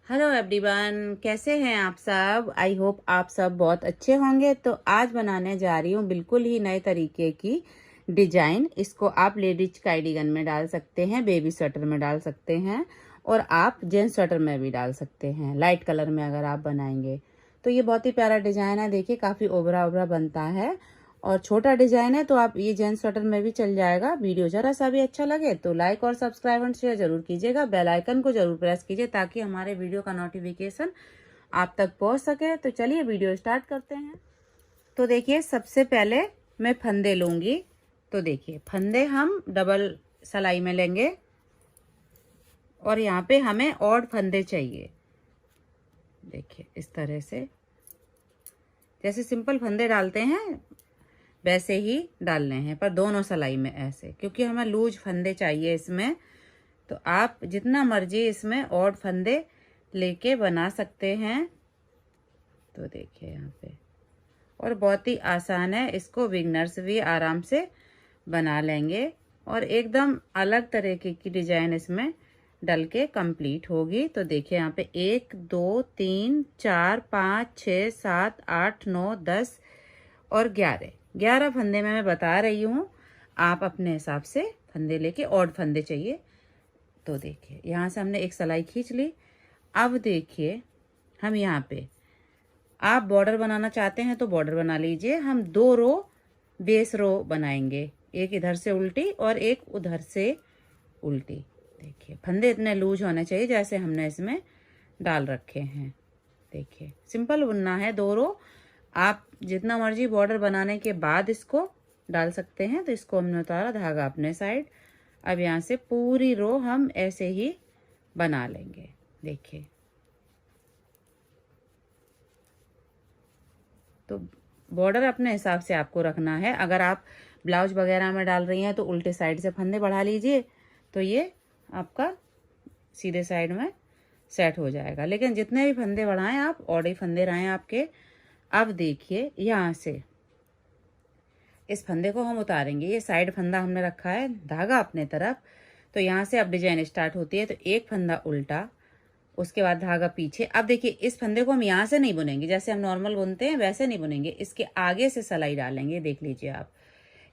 Hello everyone, कैसे हैं आप सब। आई होप आप सब बहुत अच्छे होंगे। तो आज बनाने जा रही हूँ बिल्कुल ही नए तरीके की डिजाइन। इसको आप लेडीज कार्डिगन में डाल सकते हैं, बेबी स्वेटर में डाल सकते हैं और आप जेंट्स स्वेटर में भी डाल सकते हैं। लाइट कलर में अगर आप बनाएंगे तो ये बहुत ही प्यारा डिजाइन है। देखिए काफ़ी ओभरा ओभरा बनता है और छोटा डिजाइन है, तो आप ये जेंट्स स्वेटर में भी चल जाएगा। वीडियो जरा सा भी अच्छा लगे तो लाइक और सब्सक्राइब एंड शेयर जरूर कीजिएगा। बेल आइकन को जरूर प्रेस कीजिए ताकि हमारे वीडियो का नोटिफिकेशन आप तक पहुंच सके। तो चलिए वीडियो स्टार्ट करते हैं। तो देखिए सबसे पहले मैं फंदे लूंगी। तो देखिए फंदे हम डबल सिलाई में लेंगे और यहाँ पे हमें ऑड फंदे चाहिए। देखिए इस तरह से, जैसे सिंपल फंदे डालते हैं वैसे ही डालने हैं, पर दोनों सिलाई में ऐसे, क्योंकि हमें लूज फंदे चाहिए इसमें। तो आप जितना मर्जी इसमें ऑड फंदे लेके बना सकते हैं। तो देखिए यहाँ पे, और बहुत ही आसान है, इसको बिगनर्स भी आराम से बना लेंगे और एकदम अलग तरीके की डिजाइन इसमें डल के कंप्लीट होगी। तो देखिए यहाँ पे 1 2 3 4 5 6 7 8 9 10 और 11 फंदे में मैं बता रही हूँ। आप अपने हिसाब से फंदे लेके ऑड फंदे चाहिए। तो देखिए यहाँ से हमने एक सिलाई खींच ली। अब देखिए हम यहाँ पे, आप बॉर्डर बनाना चाहते हैं तो बॉर्डर बना लीजिए। हम 2 रो बेस रो बनाएंगे, एक इधर से उल्टी और एक उधर से उल्टी। देखिए फंदे इतने लूज होने चाहिए जैसे हमने इसमें डाल रखे हैं। देखिए सिंपल बुनना है 2 रो। आप जितना मर्जी बॉर्डर बनाने के बाद इसको डाल सकते हैं। तो इसको हमने उतारा, धागा अपने साइड। अब यहाँ से पूरी रो हम ऐसे ही बना लेंगे। देखिए तो बॉर्डर अपने हिसाब से आपको रखना है। अगर आप ब्लाउज वगैरह में डाल रही हैं तो उल्टे साइड से फंदे बढ़ा लीजिए, तो ये आपका सीधे साइड में सेट हो जाएगा। लेकिन जितने भी फंदे बढ़ाएं आप, ऑड ही फंदे रहें आपके। अब देखिए यहाँ से इस फंदे को हम उतारेंगे। ये साइड फंदा हमने रखा है, धागा अपने तरफ। तो यहाँ से अब डिजाइन स्टार्ट होती है। तो एक फंदा उल्टा, उसके बाद धागा पीछे। अब देखिए इस फंदे को हम यहाँ से नहीं बुनेंगे, जैसे हम नॉर्मल बुनते हैं वैसे नहीं बुनेंगे। इसके आगे से सिलाई डालेंगे। देख लीजिए आप,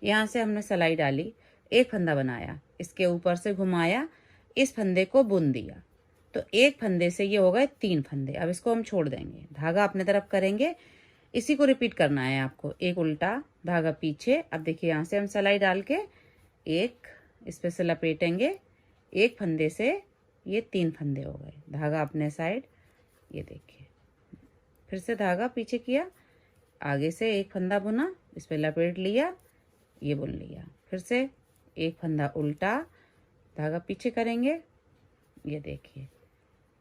यहाँ से हमने सिलाई डाली, एक फंदा बनाया, इसके ऊपर से घुमाया, इस फंदे को बुन दिया। तो एक फंदे से ये हो गए 3 फंदे। अब इसको हम छोड़ देंगे, धागा अपने तरफ करेंगे। इसी को रिपीट करना है आपको। एक उल्टा, धागा पीछे। अब देखिए यहाँ से हम सिलाई डाल के एक इस पे से लपेटेंगे। एक फंदे से ये 3 फंदे हो गए, धागा अपने साइड। ये देखिए फिर से धागा पीछे किया, आगे से एक फंदा बुना, इस पे लपेट लिया, ये बुन लिया। फिर से एक फंदा उल्टा, धागा पीछे करेंगे, ये देखिए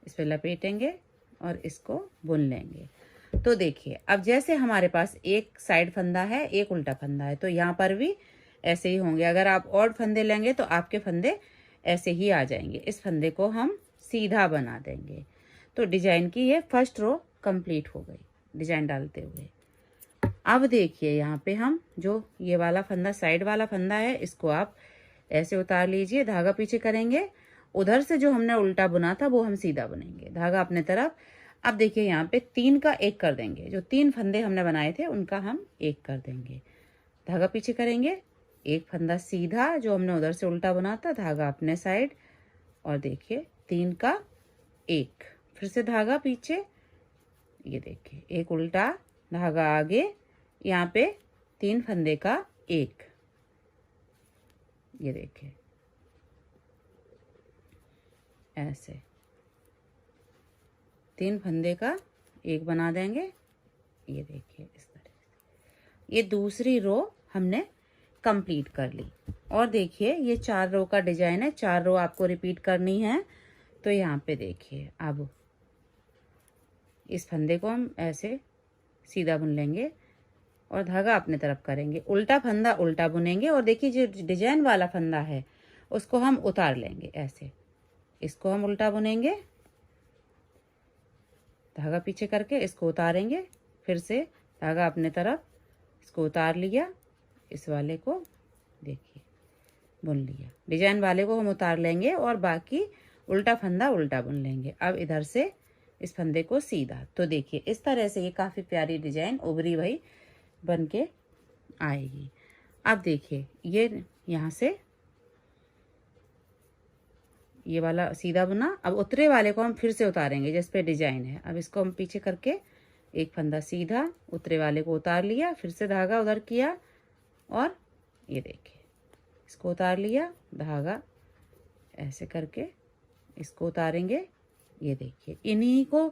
इस पे लपेटेंगे और इसको बुन लेंगे। तो देखिए अब जैसे हमारे पास एक साइड फंदा है, एक उल्टा फंदा है, तो यहाँ पर भी ऐसे ही होंगे। अगर आप ऑड फंदे लेंगे तो आपके फंदे ऐसे ही आ जाएंगे। इस फंदे को हम सीधा बना देंगे। तो डिजाइन की ये फर्स्ट रो कंप्लीट हो गई डिजाइन डालते हुए। अब देखिए यहाँ पे हम जो ये वाला फंदा, साइड वाला फंदा है, इसको आप ऐसे उतार लीजिए, धागा पीछे करेंगे। उधर से जो हमने उल्टा बुना था वो हम सीधा बुनेंगे, धागा अपने तरफ। अब देखिए यहाँ पे 3 का 1 कर देंगे। जो 3 फंदे हमने बनाए थे उनका हम 1 कर देंगे, धागा पीछे करेंगे, एक फंदा सीधा जो हमने उधर से उल्टा बुना था, धागा अपने साइड। और देखिए 3 का 1, फिर से धागा पीछे, ये देखिए एक उल्टा, धागा आगे, यहाँ पे 3 फंदे का 1, ये देखिए ऐसे 3 फंदे का 1 बना देंगे। ये देखिए इस तरह से ये दूसरी रो हमने कंप्लीट कर ली। और देखिए ये 4 रो का डिजाइन है, 4 रो आपको रिपीट करनी है। तो यहाँ पे देखिए अब इस फंदे को हम ऐसे सीधा बुन लेंगे और धागा अपने तरफ करेंगे, उल्टा फंदा उल्टा बुनेंगे। और देखिए जो डिजाइन वाला फंदा है उसको हम उतार लेंगे ऐसे, इसको हम उल्टा बुनेंगे, धागा पीछे करके इसको उतारेंगे, फिर से धागा अपने तरफ, इसको उतार लिया, इस वाले को देखिए बुन लिया। डिजाइन वाले को हम उतार लेंगे और बाकी उल्टा फंदा उल्टा बुन लेंगे। अब इधर से इस फंदे को सीधा। तो देखिए इस तरह से ये काफ़ी प्यारी डिजाइन उभरी भई बन के आएगी। अब देखिए ये यहाँ से ये वाला सीधा बुना, अब उतरे वाले को हम फिर से उतारेंगे जिस पे डिजाइन है। अब इसको हम पीछे करके एक फंदा सीधा, उतरे वाले को उतार लिया, फिर से धागा उधर किया और ये देखिए इसको उतार लिया, धागा ऐसे करके इसको उतारेंगे। ये देखिए इन्हीं को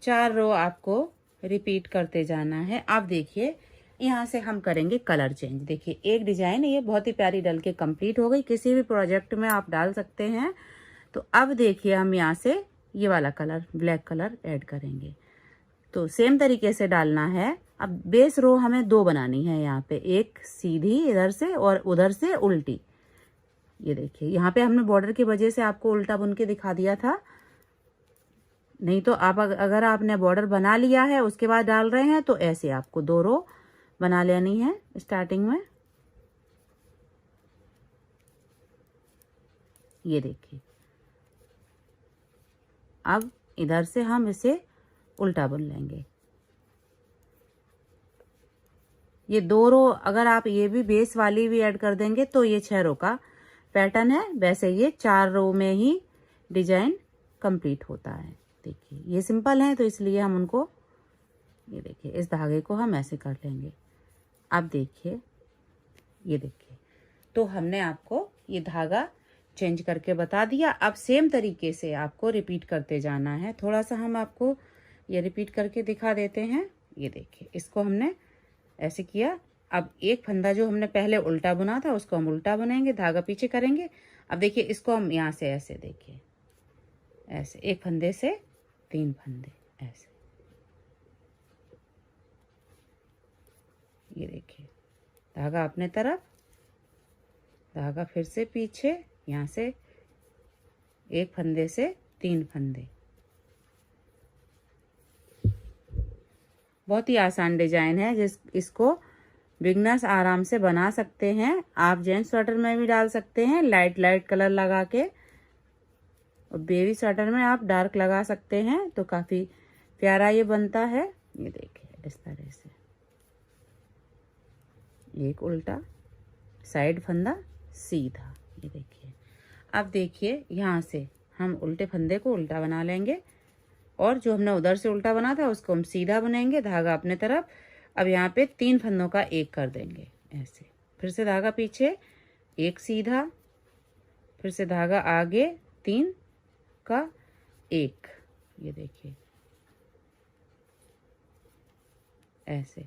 4 रो आपको रिपीट करते जाना है। अब देखिए यहाँ से हम करेंगे कलर चेंज। देखिए एक डिजाइन ये बहुत ही प्यारी डल के कंप्लीट हो गई, किसी भी प्रोजेक्ट में आप डाल सकते हैं। तो अब देखिए हम यहाँ से ये वाला कलर ब्लैक कलर ऐड करेंगे। तो सेम तरीके से डालना है। अब बेस रो हमें 2 बनानी है यहाँ पे, एक सीधी इधर से और उधर से उल्टी। ये देखिए यहाँ पे हमने बॉर्डर की वजह से आपको उल्टा बुन के दिखा दिया था, नहीं तो आप अगर आपने बॉर्डर बना लिया है उसके बाद डाल रहे हैं तो ऐसे आपको 2 रो बना लेनी है स्टार्टिंग में। ये देखिए अब इधर से हम इसे उल्टा बुन लेंगे। ये 2 रो अगर आप ये भी बेस वाली भी ऐड कर देंगे तो ये 6 रो का पैटर्न है। वैसे ये 4 रो में ही डिजाइन कंप्लीट होता है। देखिए ये सिंपल है तो इसलिए हम उनको, ये देखिए इस धागे को हम ऐसे कर लेंगे। अब देखिए ये देखिए तो हमने आपको ये धागा चेंज करके बता दिया। अब सेम तरीके से आपको रिपीट करते जाना है। थोड़ा सा हम आपको ये रिपीट करके दिखा देते हैं। ये देखिए इसको हमने ऐसे किया। अब एक फंदा जो हमने पहले उल्टा बुना था उसको हम उल्टा बुनेंगे, धागा पीछे करेंगे। अब देखिए इसको हम यहाँ से ऐसे, देखिए ऐसे एक फंदे से 3 फंदे ऐसे। ये देखिए धागा अपने तरफ, धागा फिर से पीछे, यहाँ से एक फंदे से 3 फंदे। बहुत ही आसान डिजाइन है इसको बिगनर्स आराम से बना सकते हैं। आप जेंट्स स्वेटर में भी डाल सकते हैं लाइट लाइट कलर लगा के, और बेबी स्वेटर में आप डार्क लगा सकते हैं तो काफी प्यारा ये बनता है। ये देखिए इस तरह से एक उल्टा, साइड फंदा सीधा। ये देखिए अब देखिए यहाँ से हम उल्टे फंदे को उल्टा बना लेंगे और जो हमने उधर से उल्टा बना था उसको हम सीधा बुनेंगे, धागा अपने तरफ। अब यहाँ पे 3 फंदों का एक कर देंगे ऐसे, फिर से धागा पीछे, एक सीधा, फिर से धागा आगे, 3 का एक। ये देखिए ऐसे।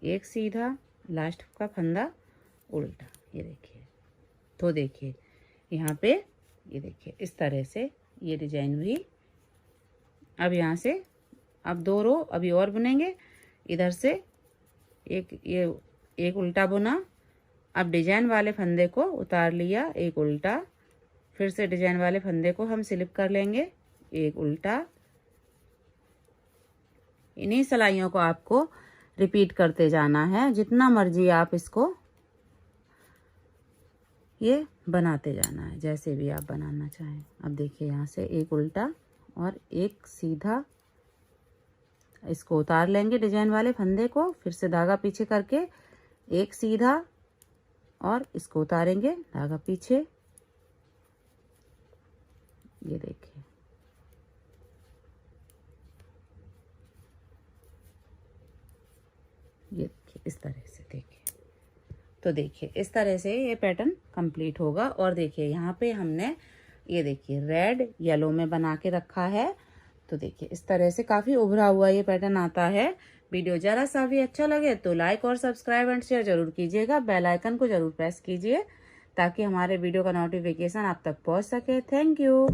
एक सीधा, लास्ट का फंदा उल्टा। ये देखिए तो देखिए यहाँ पे, ये देखिए इस तरह से ये डिजाइन हुई। अब यहाँ से अब 2 रो अभी और बुनेंगे। इधर से एक उल्टा बुना। अब डिजाइन वाले फंदे को उतार लिया, एक उल्टा, फिर से डिजाइन वाले फंदे को हम स्लिप कर लेंगे, एक उल्टा। इन्हीं सिलाइयों को आपको रिपीट करते जाना है, जितना मर्जी आप इसको ये बनाते जाना है, जैसे भी आप बनाना चाहें। अब देखिए यहाँ से एक उल्टा और एक सीधा, इसको उतार लेंगे डिजाइन वाले फंदे को, फिर से धागा पीछे करके एक सीधा और इसको उतारेंगे, धागा पीछे। ये देखिए ये देखिए इस तरह से। देखिए तो देखिए इस तरह से ये पैटर्न कंप्लीट होगा। और देखिए यहाँ पे हमने ये देखिए रेड येलो में बना के रखा है। तो देखिए इस तरह से काफ़ी उभरा हुआ ये पैटर्न आता है। वीडियो ज़रा सा भी अच्छा लगे तो लाइक और सब्सक्राइब एंड शेयर जरूर कीजिएगा। बेल आइकन को जरूर प्रेस कीजिए ताकि हमारे वीडियो का नोटिफिकेशन आप तक पहुँच सके। Thank you.